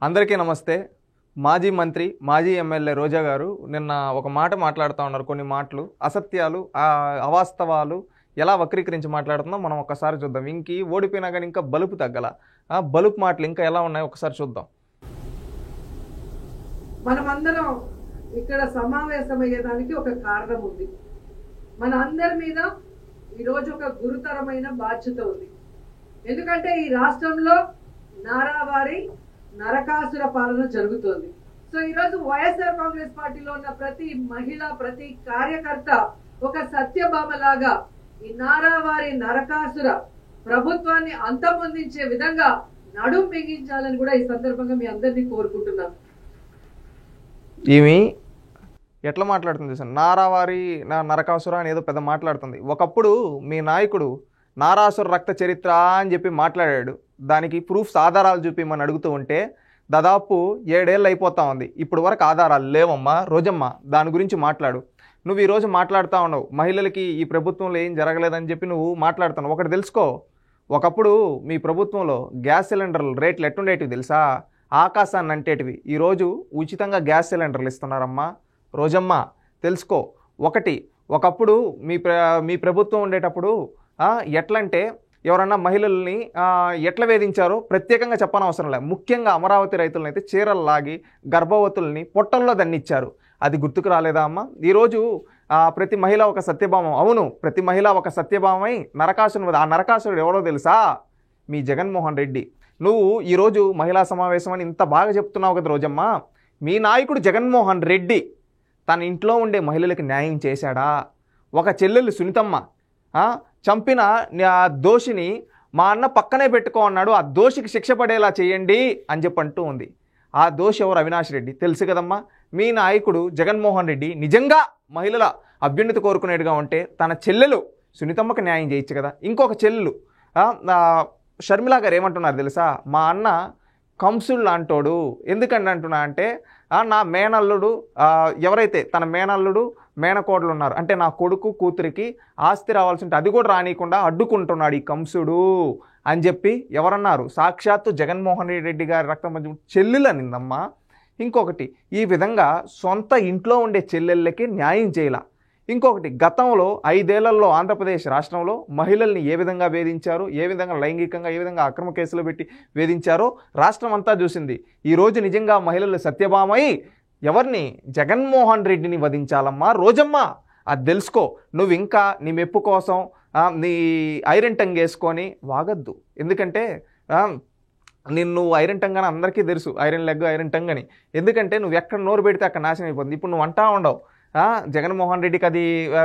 అందరికీ నమస్తే. మాజీ మంత్రి, మాజీ ఎమ్మెల్యే రోజా గారు నిన్న ఒక మాట మాట్లాడుతూ ఉన్నారు. కొన్ని మాటలు అసత్యాలు, అవాస్తవాలు ఎలా వక్రీకరించి మాట్లాడుతుందో మనం ఒకసారి చూద్దాం. ఇంకి ఓడిపోయినా కానీ ఇంకా బలుపు తగ్గల. బలుపు మాటలు ఇంకా ఎలా ఉన్నాయో ఒకసారి చూద్దాం. మనమందరం ఇక్కడ సమావేశమయ్యేదానికి ఒక కారణం ఉంది. మన అందరి మీద ఈరోజు ఒక గురుతరమైన బాధ్యత ఉంది. ఎందుకంటే ఈ రాష్ట్రంలో నారావారి నరకాసుర పాలన జరుగుతోంది. సో ఈరోజు వైఎస్ఆర్ కాంగ్రెస్ పార్టీలో ఉన్న ప్రతి మహిళ, ప్రతి కార్యకర్త ఒక సత్యభామ లాగా ఈ నారావారి నరకాసుర ప్రభుత్వాన్ని అంతమొందించే విధంగా నడుం బిగించాలని కూడా ఈ సందర్భంగా మీ అందరినీ కోరుకుంటున్నాను. ఈమె ఎట్లా మాట్లాడుతుంది సార్? నారావారి నరకాసుర అని ఏదో పెద్ద మాట్లాడుతుంది. ఒకప్పుడు మీ నాయకుడు నారాసుర రక్త చరిత్ర అని చెప్పి మాట్లాడాడు. దానికి ప్రూఫ్స్, ఆధారాలు చూపిమని అడుగుతూ ఉంటే దాదాపు 7 ఏళ్ళు అయిపోతా ఉంది. ఇప్పుడు వరకు ఆధారాలు లేవమ్మా. రోజమ్మ, దాని గురించి మాట్లాడు. నువ్వు ఈరోజు మాట్లాడుతూ ఉన్నావు మహిళలకి ఈ ప్రభుత్వంలో ఏం జరగలేదని చెప్పి నువ్వు మాట్లాడుతున్నావు. ఒకటి తెలుసుకో, ఒకప్పుడు మీ ప్రభుత్వంలో గ్యాస్ సిలిండర్లు రేట్లు ఎట్టుండేటివి తెలుసా? ఆకాశాన్ని అంటేటివి. ఈరోజు ఉచితంగా గ్యాస్ సిలిండర్లు ఇస్తున్నారమ్మా. రోజమ్మ తెలుసుకో. ఒకప్పుడు మీ ప్రభుత్వం ఉండేటప్పుడు ఎట్లంటే ఎవరన్నా మహిళల్ని ఎట్లా వేధించారో ప్రత్యేకంగా చెప్పనవసరం లేదు. ముఖ్యంగా అమరావతి రైతులను అయితే చీరలు లాగి గర్భవతుల్ని పొట్టల్లో దన్నిచ్చారు. అది గుర్తుకు రాలేదా అమ్మ? ఈరోజు ప్రతి మహిళ ఒక సత్యభామ. అవును, ప్రతి మహిళ ఒక సత్యభామై నరకాసురుడు. ఆ నరకాసురుడు ఎవరో తెలుసా? మీ జగన్మోహన్ రెడ్డి. నువ్వు ఈరోజు మహిళా సమావేశం అని ఇంత బాగా చెప్తున్నావు కదా రోజమ్మ. మీ నాయకుడు జగన్మోహన్ రెడ్డి తన ఇంట్లో ఉండే మహిళలకు న్యాయం చేశాడా? ఒక చెల్లెలు సునీతమ్మ చంపిన దోషిని మా అన్న పక్కనే పెట్టుకో అన్నాడు. ఆ దోషికి శిక్ష పడేలా చేయండి అని చెప్పంటూ ఉంది. ఆ దోషి ఎవరు? అవినాష్ రెడ్డి. తెలుసు కదమ్మా. మీ నాయకుడు జగన్మోహన్ రెడ్డి నిజంగా మహిళల అభ్యున్నతి కోరుకునేట్టుగా ఉంటే తన చెల్లెలు సునీతమ్మకు న్యాయం చేయొచ్చు కదా. ఇంకొక చెల్లెలు షర్మిల గారు ఏమంటున్నారు తెలుసా? మా అన్న కంసుడు లాంటోడు. ఎందుకంటే అంటున్నా అంటే నా మేనల్లుడు ఎవరైతే తన మేనల్లుడు మేనకోడలు ఉన్నారు అంటే నా కొడుకు కూతురికి ఆస్తి రావాల్సి ఉంటే అది కూడా రానియకుండా అడ్డుకుంటున్నాడు ఈ కంసుడు అని చెప్పి ఎవరన్నారు? సాక్షాత్తు జగన్మోహన్ రెడ్డి గారి రక్తం పంచి చెల్లెలు అనిందమ్మా. ఇంకొకటి, ఈ విధంగా సొంత ఇంట్లో ఉండే చెల్లెళ్ళకి న్యాయం చేయాల. ఇంకొకటి, గతంలో 5 ఏళ్లలో ఆంధ్రప్రదేశ్ రాష్ట్రంలో మహిళల్ని ఏ విధంగా వేధించారు, ఏ విధంగా లైంగికంగా, ఏ విధంగా అక్రమ కేసులు పెట్టి వేధించారో రాష్ట్రం అంతా చూసింది. ఈరోజు నిజంగా మహిళలు సత్యభామై ఎవరిని? జగన్మోహన్ రెడ్డిని వధించాలమ్మా. రోజమ్మ, అది తెలుసుకో. నువ్వు ఇంకా నీ మెప్పు కోసం నీ ఐరన్ టంగ్ వేసుకొని వాగద్దు. ఎందుకంటే నిన్ను ఐరన్ టంగ్ అని అందరికీ తెలుసు, ఐరన్ లెగ్, ఐరన్ టంగ్ అని. ఎందుకంటే నువ్వు ఎక్కడ నోరు పెడితే అక్కడ నాశనం అయిపోతుంది. ఇప్పుడు నువ్వు అంటా ఉండవు జగన్మోహన్ రెడ్డికి అది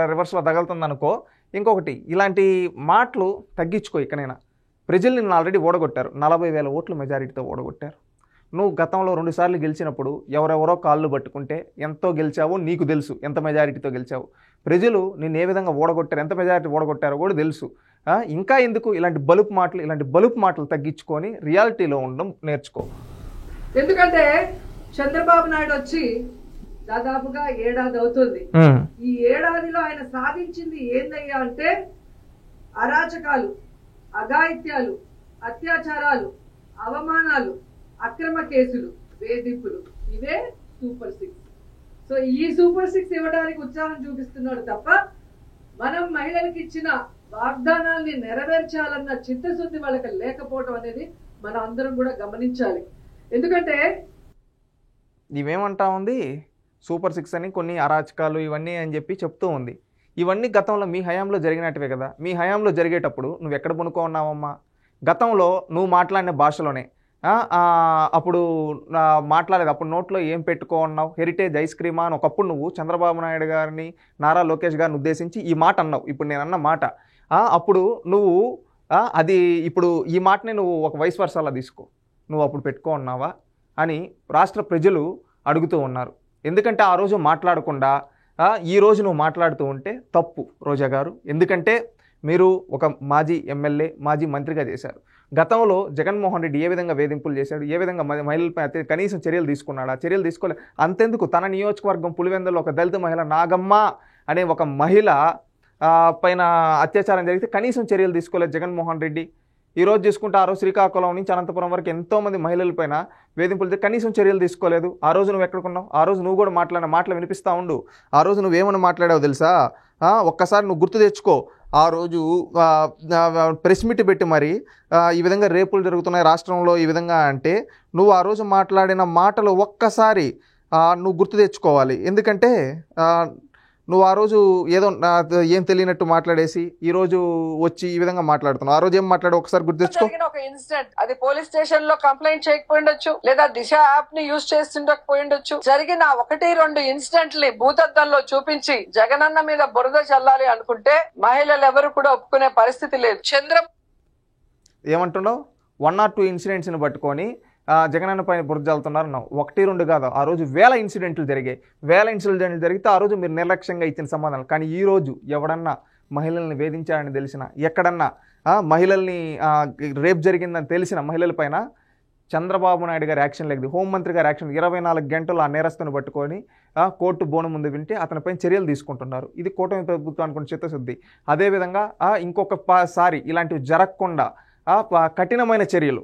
రివర్స్లో తగులుతుంది అనుకో. ఇంకొకటి, ఇలాంటి మాటలు తగ్గించుకో. ఇకనైనా ప్రజలు నిన్ను ఆల్రెడీ ఓడగొట్టారు. 40,000 ఓట్ల మెజారిటీతో ఓడగొట్టారు. నువ్వు గతంలో 2 సార్లు గెలిచినప్పుడు ఎవరెవరో కాళ్ళు పట్టుకుంటే ఎంతో గెలిచావో నీకు తెలుసు. ఎంత మెజారిటీతో గెలిచావు, ప్రజలు నిన్ను ఏ విధంగా ఓడగొట్టారు, ఎంత మెజారిటీ ఓడగొట్టారో కూడా తెలుసు. ఇంకా ఎందుకు ఇలాంటి బలుపు మాటలు తగ్గించుకొని రియాలిటీలో ఉండడం నేర్చుకో. ఎందుకంటే చంద్రబాబు నాయుడు వచ్చి దాదాపుగా 1 ఏడాది అవుతుంది. ఈ 1 ఏడాదిలో ఆయన సాధించింది ఏందయ్యా అంటే అరాచకాలు, అఘాయిత్యాలు, అత్యాచారాలు, అవమానాలు, అక్రమ కేసులు, వేధింపులు. ఇవే సూపర్ 6. సో ఈ సూపర్ 6 ఇవ్వడానికి ఉత్సాహం చూపిస్తున్నాడు తప్ప మనం మహిళలకు ఇచ్చిన వాగ్దానాల్ని నెరవేర్చాలన్న చిత్తశుద్ధి వాళ్ళకి లేకపోవడం అనేది మనం అందరం కూడా గమనించాలి. ఎందుకంటే ఇవేమంటా ఉంది, సూపర్ 6 అని కొన్ని అరాచకాలు ఇవన్నీ అని చెప్పి చెప్తూ ఉంది. ఇవన్నీ గతంలో మీ హయాంలో జరిగినట్టువే కదా. మీ హయాంలో జరిగేటప్పుడు నువ్వు ఎక్కడ పనుకో ఉన్నావమ్మా? గతంలో నువ్వు మాట్లాడిన భాషలోనే అప్పుడు మాట్లాడలేదు. అప్పుడు నోట్లో ఏం పెట్టుకో ఉన్నావు? హెరిటేజ్ ఐస్ క్రీమా అని ఒకప్పుడు నువ్వు చంద్రబాబు నాయుడు గారిని, నారా లోకేష్ గారిని ఉద్దేశించి ఈ మాట అన్నావు. ఇప్పుడు నేను అన్న మాట అప్పుడు నువ్వు అది ఇప్పుడు ఈ మాటని నువ్వు ఒక వైస్ వర్సాలా తీసుకో. నువ్వు అప్పుడు పెట్టుకో ఉన్నావా అని రాష్ట్ర ప్రజలు అడుగుతూ ఉన్నారు. ఎందుకంటే ఆ రోజు మాట్లాడకుండా ఈరోజు నువ్వు మాట్లాడుతూ ఉంటే తప్పు రోజా గారు. ఎందుకంటే మీరు ఒక మాజీ ఎమ్మెల్యే, మాజీ మంత్రిగా చేశారు. గతంలో జగన్మోహన్ రెడ్డి ఏ విధంగా వేధింపులు చేశాడు, ఏ విధంగా మహిళలపై కనీసం చర్యలు తీసుకున్నాడా? చర్యలు తీసుకోలే. అంతెందుకు తన నియోజకవర్గం పులివెందులో ఒక దళిత మహిళ నాగమ్మ అనే ఒక మహిళ పైన అత్యాచారం జరిగితే కనీసం చర్యలు తీసుకోలేదు జగన్మోహన్ రెడ్డి. ఈ రోజు చూసుకుంటే ఆ రోజు శ్రీకాకుళం నుంచి అనంతపురం వరకు ఎంతోమంది మహిళలపైన వేధింపులు కనీసం చర్యలు తీసుకోలేదు. ఆ రోజు నువ్వు ఎక్కడుకున్నావు? ఆ రోజు నువ్వు కూడా మాట్లాడిన మాటలు వినిపిస్తూ ఉండు. ఆ రోజు నువ్వేమని మాట్లాడావు తెలుసా? ఒక్కసారి నువ్వు గుర్తు తెచ్చుకో. ఆ రోజు ప్రెస్ మీట్ పెట్టి మరి ఈ విధంగా రేపులు జరుగుతున్నాయి రాష్ట్రంలో ఈ విధంగా అంటే నువ్వు ఆ రోజు మాట్లాడిన మాటలు ఒక్కసారి నువ్వు గుర్తు తెచ్చుకోవాలి. ఎందుకంటే నువ్వు ఆ రోజు ఏదో ఏం తెలియనట్టు మాట్లాడేసి ఈ రోజు వచ్చి ఈ విధంగా మాట్లాడుతున్నావు. ఆ రోజు ఏం మాట్లాడు ఒకసారి గుర్తు తెచ్చుకో. ఒక ఇన్సిడెంట్ అది పోలీస్ స్టేషన్ లో కంప్లైంట్ చేయకపోయిండొచ్చు, లేదా దిశ యాప్ ని యూజ్ చేస్తుండకపోయిండొచ్చు. జరిగిన 1-2 ఇన్సిడెంట్ని భూతద్దంలో చూపించి జగనన్న మీద బురద చల్లాలి అనుకుంటే మహిళలు ఎవరు కూడా ఒప్పుకునే పరిస్థితి లేదు. ఏమంటున్నావు? 1 or 2 ఇన్సిడెంట్స్ని పట్టుకొని జగనన్న పైన బురద చల్లుతున్నారు అన్నావు. 1-2 కాదు, ఆ రోజు వేల ఇన్సిడెంట్లు జరిగాయి. వేల ఇన్సిడెంట్లు జరిగితే ఆ రోజు మీరు నిర్లక్ష్యంగా ఇచ్చిన సమాధానం. కానీ ఈ రోజు ఎవడన్నా మహిళల్ని వేధించారని తెలిసిన, ఎక్కడన్నా మహిళల్ని రేప్ జరిగిందని తెలిసిన మహిళలపైన చంద్రబాబు నాయుడు గారి యాక్షన్ లేదు, హోంమంత్రి గారి యాక్షన్ 24 గంటలు ఆ నేరస్తుని పట్టుకొని కోర్టు బోను ముందు వింటే అతనిపైన చర్యలు తీసుకుంటున్నారు. ఇది కూటమి ప్రభుత్వానికి ఉన్న చిత్తశుద్ధి. అదేవిధంగా ఇంకొకసారి ఇలాంటివి జరగకుండా కఠినమైన చర్యలు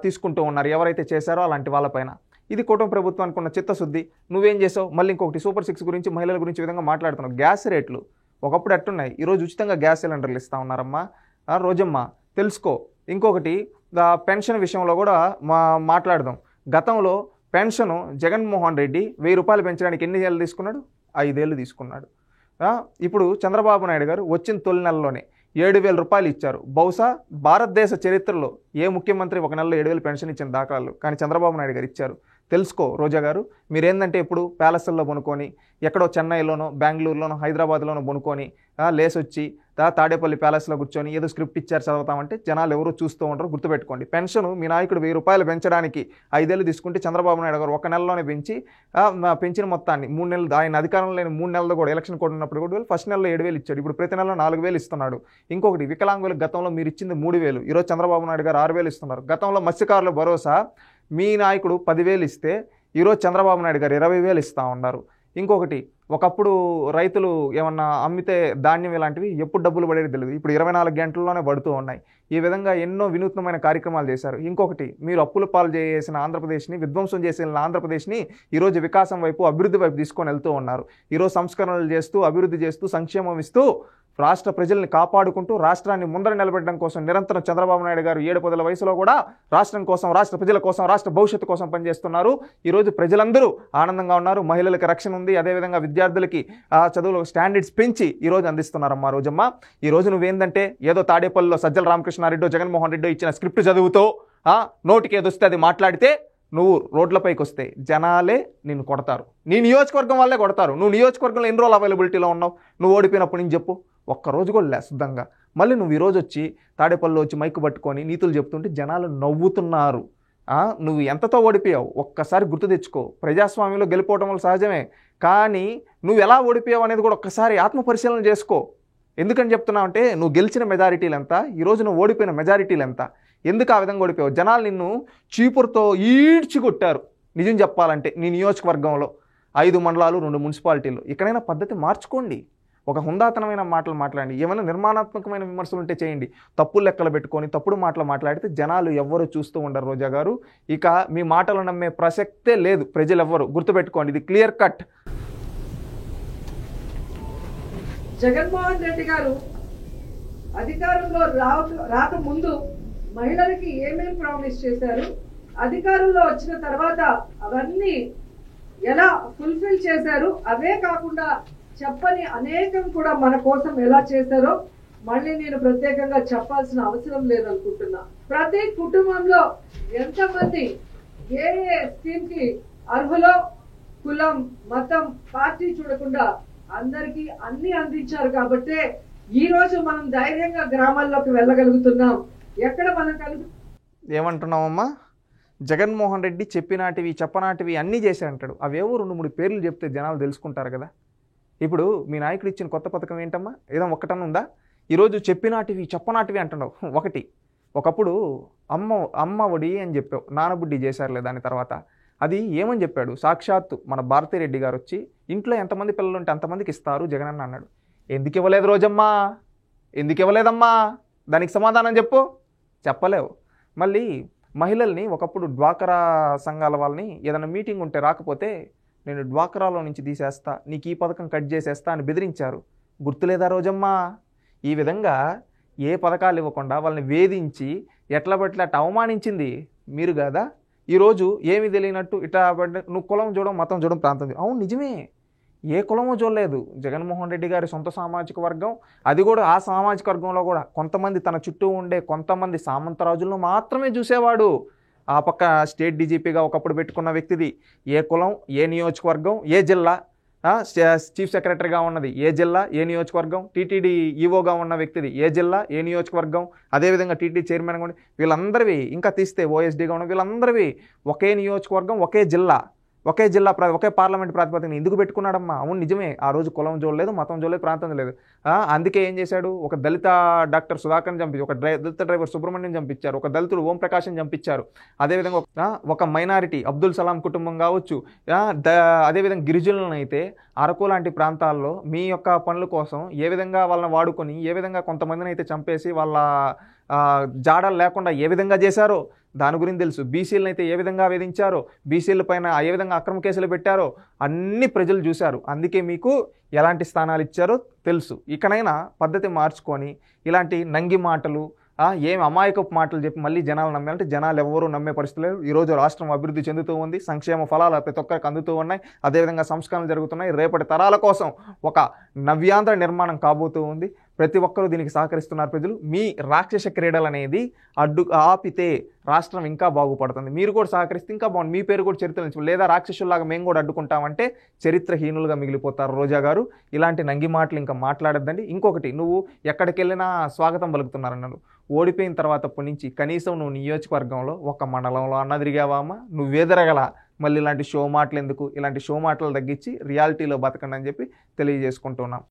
తీసుకుంటూ ఉన్నారు ఎవరైతే చేశారో అలాంటి వాళ్ళపైన. ఇది కూటమి ప్రభుత్వానికి ఉన్న చిత్తశుద్ధి. నువ్వేం చేసావు? మళ్ళీ ఇంకొకటి సూపర్ 6 గురించి, మహిళల గురించి విధంగా మాట్లాడుతున్నావు. గ్యాస్ రేట్లు ఒకప్పుడు ఎట్టున్నాయి, ఈరోజు ఉచితంగా గ్యాస్ సిలిండర్లు ఇస్తూ ఉన్నారమ్మా. రోజమ్మ తెలుసుకో. ఇంకొకటి పెన్షన్ విషయంలో కూడా మాట్లాడదాం. గతంలో పెన్షను జగన్మోహన్ రెడ్డి 1000 రూపాయలు పెంచడానికి ఎన్ని ఏళ్ళు తీసుకున్నాడు? 5 ఏళ్ళు తీసుకున్నాడు. ఇప్పుడు చంద్రబాబు నాయుడు గారు వచ్చిన తొలి నెలలోనే 7,000 రూపాయలు ఇచ్చారు. బహుశా భారతదేశ చరిత్రలో ఏ ముఖ్యమంత్రి ఒక నెలలో 7,000 పెన్షన్ ఇచ్చిన దాఖలాలు కానీ చంద్రబాబు నాయుడు గారు ఇచ్చారు. తెలుసుకో రోజా గారు. మీరేందంటే ఇప్పుడు ప్యాలెస్ల్లో కొనుక్కొని ఎక్కడో చెన్నైలోనో బెంగళూరులోనో హైదరాబాద్లోనో కొనుక్కొని లేసొచ్చి తాడేపల్లి ప్యాలెస్లో కూర్చొని ఏదో స్క్రిప్ట్ ఇచ్చారు చదువుతామంటే జనాలు ఎవరో చూస్తూ ఉంటారు. గుర్తుపెట్టుకోండి. పెన్షన్ మీ నాయకుడు 1000 రూపాయలు పెంచడానికి 5 ఏళ్ళు తీసుకుంటే చంద్రబాబు నాయుడు గారు ఒక నెలలోనే పెంచిన మొత్తాన్ని 3 నెలలు ఆయన అధికారంలో లేని 3 నెలలు కూడా ఎలక్షన్ కోడ్ ఉన్నప్పుడు కూడా ఫస్ట్ నెలలో 7,000 ఇచ్చాడు. ఇప్పుడు ప్రతి నెలలో 4,000 ఇస్తున్నాడు. ఇంకొకటి వికలాంగులకు గతంలో మీరు ఇచ్చింది 3,000, ఈరోజు చంద్రబాబు నాయుడు గారు 6,000 ఇస్తున్నారు. గతంలో మత్స్యకారుల భరోసా మీ నాయకుడు 10,000 ఇస్తే ఈరోజు చంద్రబాబు నాయుడు గారు 20,000 ఇస్తూ ఉన్నారు. ఇంకొకటి ఒకప్పుడు రైతులు ఏమన్నా అమ్మితే ధాన్యం ఇలాంటివి ఎప్పుడు డబ్బులు పడేది తెలియదు, ఇప్పుడు 24 గంటల్లోనే పడుతూ ఉన్నాయి. ఈ విధంగా ఎన్నో వినూత్నమైన కార్యక్రమాలు చేశారు. ఇంకొకటి మీరు అప్పుల పాలు చేసిన ఆంధ్రప్రదేశ్ని, విధ్వంసం చేసిన ఆంధ్రప్రదేశ్ని ఈరోజు వికాసం వైపు, అభివృద్ధి వైపు తీసుకొని వెళ్తూ ఉన్నారు. ఈరోజు సంస్కరణలు చేస్తూ, అభివృద్ధి చేస్తూ, సంక్షేమం ఇస్తూ రాష్ట్ర ప్రజల్ని కాపాడుకుంటూ రాష్ట్రాన్ని ముందర నిలబెట్టడం కోసం నిరంతరం చంద్రబాబు నాయుడు గారు 7 పదుల వయసులో కూడా రాష్ట్రం కోసం, రాష్ట్ర ప్రజల కోసం, రాష్ట్ర భవిష్యత్తు కోసం పనిచేస్తున్నారు. ఈరోజు ప్రజలందరూ ఆనందంగా ఉన్నారు. మహిళలకు రక్షణ ఉంది. అదేవిధంగా విద్యార్థులకి చదువులో స్టాండర్డ్స్ పెంచి ఈరోజు అందిస్తున్నారమ్మా రోజమ్మ. ఈరోజు నువ్వేందంటే ఏదో తాడేపల్లిలో సజ్జల రామకృష్ణారెడ్డి, జగన్మోహన్ రెడ్డి ఇచ్చిన స్క్రిప్ట్ చదువుతో నోటికి ఏదొస్తే అది మాట్లాడితే నువ్వు రోడ్లపైకి వస్తే జనాలే నిన్ను కొడతారు. నీ నియోజకవర్గం వాళ్ళే కొడతారు. నువ్వు నియోజకవర్గంలో ఎన్ని రోజులు అవైలబిలిటీలో ఉన్నావు? నువ్వు ఓడిపోయినప్పుడు నేను చెప్పు. ఒక్కరోజు కూడా లే శుద్ధంగా. మళ్ళీ నువ్వు ఈరోజు వచ్చి తాడేపల్లిలో వచ్చి మైకు పట్టుకొని నీతులు చెప్తుంటే జనాలు నవ్వుతున్నారు. నువ్వు ఎంతతో ఓడిపోయావు ఒక్కసారి గుర్తు తెచ్చుకో. ప్రజాస్వామ్యంలో గెలిపోవడం వల్ల సహజమే, కానీ నువ్వు ఎలా ఓడిపోయావు అనేది కూడా ఒక్కసారి ఆత్మపరిశీలన చేసుకో. ఎందుకని చెప్తున్నావు అంటే నువ్వు గెలిచిన మెజారిటీలు ఎంత, ఈరోజు నువ్వు ఓడిపోయిన మెజారిటీలు ఎంత, ఎందుకు ఆ విధంగా ఓడిపోయావు? జనాలు నిన్ను చీపురుతో ఈడ్చి కొట్టారు. నిజం చెప్పాలంటే నీ నియోజకవర్గంలో 5 మండలాలు 2 మున్సిపాలిటీలు. ఇక్కడైనా పద్ధతి మార్చుకోండి. ఒక హుందాతనమైన మాటలు మాట్లాడండి. ఏమైనా నిర్మాణాత్మకమైన విమర్శలు ఉంటే చేయండి. తప్పులు లెక్కలు పెట్టుకొని తప్పుడు మాటలు మాట్లాడితే జనాలు ఎవ్వరూ చూస్తూ ఉండరు రోజా గారు. ఇక మీ మాటలు నమ్మే ప్రసక్తే లేదు ప్రజలు ఎవ్వరు. గుర్తుపెట్టుకోండి, ఇది క్లియర్ కట్. జగన్మోహన్ రెడ్డి గారు అధికారంలో రాకముందు మహిళలకి ఏమేమి ప్రామిస్ చేశారు, అధికారంలో వచ్చిన తర్వాత అవన్నీ ఎలా ఫుల్ఫిల్ చేశారు, అవే కాకుండా చెప్పని అనేకం కూడా మన కోసం ఎలా చేశారో మళ్ళీ నేను ప్రత్యేకంగా చెప్పాల్సిన అవసరం లేదనుకుంటున్నా. ప్రతి కుటుంబంలో ఎంతమంది ఏ స్కీమ్ కి అర్హులో కులం, మతం, పార్టీ చూడకుండా అందరికీ అన్ని అందించారు. కాబట్టే ఈ రోజు మనం ధైర్యంగా గ్రామాల్లోకి వెళ్ళగలుగుతున్నాం. ఎక్కడ మనం ఏమంటున్నామమ్మా? జగన్మోహన్ రెడ్డి చెప్పినాటివి చెప్పనాటివి అన్నీ చేశారంటాడు. అవేవో 2-3 పేర్లు చెప్తే జనాలు తెలుసుకుంటారు కదా. ఇప్పుడు మీ నాయకుడు ఇచ్చిన కొత్త పథకం ఏంటమ్మా? ఏదో ఒక్కటన్నా ఉందా? ఈరోజు చెప్పినాటివి చెప్పనాటివి అంటున్నావు. ఒకప్పుడు అమ్మ ఒడి అని చెప్పావు, నానబుడ్డి చేశారులే దాని తర్వాత. అది ఏమని చెప్పాడు? సాక్షాత్తు మన భారతిరెడ్డి గారు వచ్చి ఇంట్లో ఎంతమంది పిల్లలు ఉంటే అంతమందికి ఇస్తారు జగనన్న అన్నాడు. ఎందుకు ఇవ్వలేదు రోజమ్మా? ఎందుకు ఇవ్వలేదమ్మా? దానికి సమాధానం చెప్పు. చెప్పలేవు. మళ్ళీ మహిళల్ని ఒకప్పుడు డ్వాక్రా సంఘాల వాళ్ళని ఏదైనా మీటింగ్ ఉంటే రాకపోతే నేను డ్వాక్రాలో నుంచి తీసేస్తా, నీకు ఈ పథకం కట్ చేసేస్తా అని బెదిరించారు. గుర్తులేదా రోజమ్మా? ఈ విధంగా ఏ పథకాలు ఇవ్వకుండా వాళ్ళని వేధించి ఎట్లా పట్ల అట్లా అవమానించింది మీరు కదా. ఈరోజు ఏమీ తెలియనట్టు ఇట్లా నువ్వు కులం చూడడం, మతం చూడడం, ప్రాంతం చూడడం. అవును నిజమే, ఏ కులమో చూడలేదు. జగన్మోహన్ రెడ్డి గారి సొంత సామాజిక వర్గం, అది కూడా ఆ సామాజిక వర్గంలో కూడా కొంతమంది తన చుట్టూ ఉండే కొంతమంది సామంతరాజులను మాత్రమే చూసేవాడు. ఆ పక్క స్టేట్ డీజీపీగా ఒకప్పుడు పెట్టుకున్న వ్యక్తిది ఏ కులం, ఏ నియోజకవర్గం, ఏ జిల్లా, చీఫ్ సెక్రటరీగా ఉన్నది ఏ జిల్లా, ఏ నియోజకవర్గం, టీటీడీ ఈవోగా ఉన్న వ్యక్తిది ఏ జిల్లా, ఏ నియోజకవర్గం, అదేవిధంగా టీటీడీ చైర్మన్గా ఉండి వీళ్ళందరివి, ఇంకా తీస్తే ఓఎస్డీగా ఉన్న వీళ్ళందరివి ఒకే నియోజకవర్గం, ఒకే జిల్లా, ఒకే పార్లమెంట్ ప్రాతిపదికన ఎందుకు పెట్టుకున్నాడమ్మా? అవును నిజమే, ఆ రోజు కులం చూడలేదు, మతం చూడలేదు, ప్రాంతం చూడలేదు. అందుకే ఏం చేశాడు, ఒక దళిత డాక్టర్ సుధాకర్ని చంపించారు, ఒక దళిత డ్రైవర్ సుబ్రహ్మణ్యం చంపించారు, ఒక దళితుడు ఓం ప్రకాశం చంపించారు, అదేవిధంగా ఒక మైనారిటీ అబ్దుల్ సలాం కుటుంబం కావచ్చు, అదేవిధంగా గిరిజనులను అయితే అరకు లాంటి ప్రాంతాల్లో మీ యొక్క పనుల కోసం ఏ విధంగా వాళ్ళని వాడుకొని ఏ విధంగా కొంతమందిని అయితే చంపేసి వాళ్ళ జాడలు లేకుండా ఏ విధంగా చేశారో దాని గురించి తెలుసు. బీసీలను అయితే ఏ విధంగా వేధించారో, బీసీల పైన ఏ విధంగా అక్రమ కేసులు పెట్టారో అన్ని ప్రజలు చూశారు. అందుకే మీకు ఎలాంటి స్థానాలు ఇచ్చారో తెలుసు. ఇకనైనా పద్ధతి మార్చుకొని ఇలాంటి నంగి మాటలు, ఏమి అమాయకపు మాటలు చెప్పి మళ్ళీ జనాలు నమ్మాలంటే జనాలు ఎవరూ నమ్మే పరిస్థితి లేదు. ఈరోజు రాష్ట్రం అభివృద్ధి చెందుతూ ఉంది, సంక్షేమ ఫలాలు ప్రతి ఒక్కరికి అందుతూ ఉన్నాయి, అదేవిధంగా సంస్కరణలు జరుగుతున్నాయి. రేపటి తరాల కోసం ఒక నవ్యాంధ్ర నిర్మాణం కాబోతూ ఉంది. ప్రతి ఒక్కరూ దీనికి సహకరిస్తున్నారు ప్రజలు. మీ రాక్షస క్రీడలు అనేది ఆపితే రాష్ట్రం ఇంకా బాగుపడుతుంది. మీరు కూడా సహకరిస్తే ఇంకా బాగుంది, మీ పేరు కూడా చరిత్ర నుంచి, లేదా రాక్షసుల్లాగా మేము కూడా అడ్డుకుంటామంటే చరిత్రహీనులుగా మిగిలిపోతారు. రోజా గారు ఇలాంటి నంగి మాటలు ఇంకా మాట్లాడద్దండి. ఇంకొకటి, నువ్వు ఎక్కడికి వెళ్ళినా స్వాగతం పలుకుతున్నారన్నాను. ఓడిపోయిన తర్వాత అప్పటి నుంచి కనీసం నువ్వు నియోజకవర్గంలో ఒక మండలంలో అన్న తిరిగావా అమ్మ? నువ్వేదరగల మళ్ళీ ఇలాంటి షో మాటలు ఎందుకు? ఇలాంటి షో మాటలు తగ్గించి రియాలిటీలో బతకండి అని చెప్పి తెలియజేసుకుంటున్నాం.